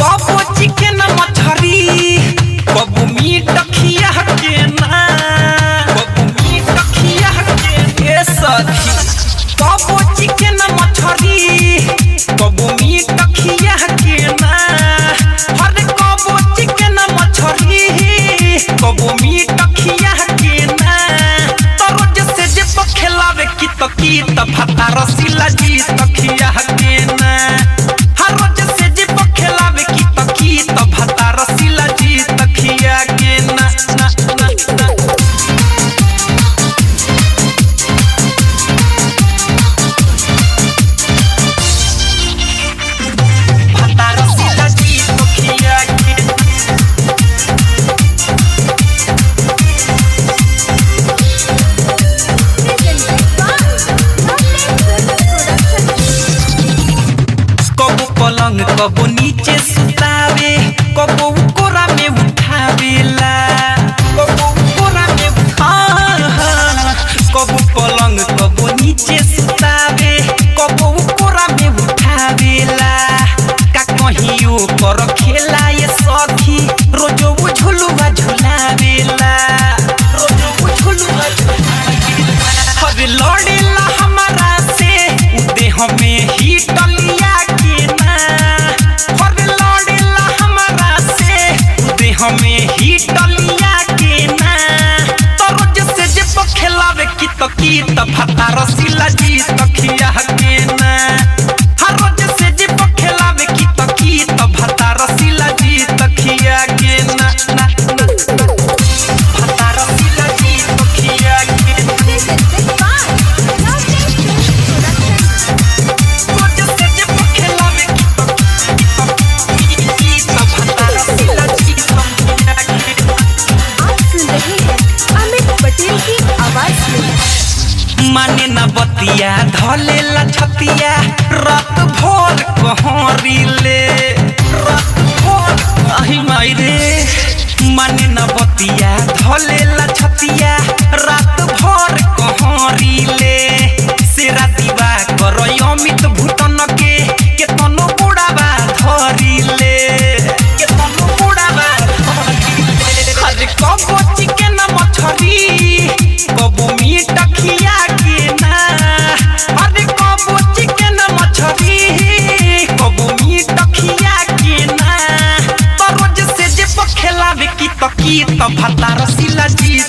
कबो चिकन मछरी कबो मीट खिया के ना कबो मीट खिया के सखी कबो चिकन मछरी कबो मीट खिया के ना हर कबो चिकन मछरी कबो मीट खिया के ना तो रोज से जे पखेलावे की त भाता रसीला जी तखिया के ना हर रोज से जे पखेलावे की त भाता रसीला जी तखिया के ना ना ना ना भाता रसीला जी तखिया के कबो पलंग कबो नीचे सुतावे कबो कोरा में उठावेला कबो कोरा में कबो पलंग कबो नीचे सुतावे कबो कोरा में उठावेला का कहियो कर खेला ये सखी रोजो झुलुआ झुलावेला रोजो झुलुआ झुलावेला हवे लड़ेला हमारा से उदे हमें ही टलिया के ना हवे लड़ेला हमारा से उदे हमें ही टलिया के ना तो रोज से जे पखेलावे की त भाता रसीला जी तखिया के ना हर रोज से जे पखेलावे की त भाता रसीला जी तखिया के ना ना ना भाता रसीला जी तखिया के रोज से जे पखेलावे की त भाता रसीला जी तखिया के आप सुन रहे हैं अमित पटेल की आवाज में। माने न बतिया धलेला छतिया रात भर कहरीले रात भर अहि माई रे माने न बतिया धलेला छतिया रात भर कहरीले सेरा दीवा कर अमित भूतन के तनो बुढ़ावा धरिले के तनो बुढ़ावा धरिले अरे कबो चिकन मछरी कबो मीट खिया के ना अरे कबो चिकन मछरी कबो मीट खिया के ना तो रोज से जे पखेलावे की त भाता रसीला जी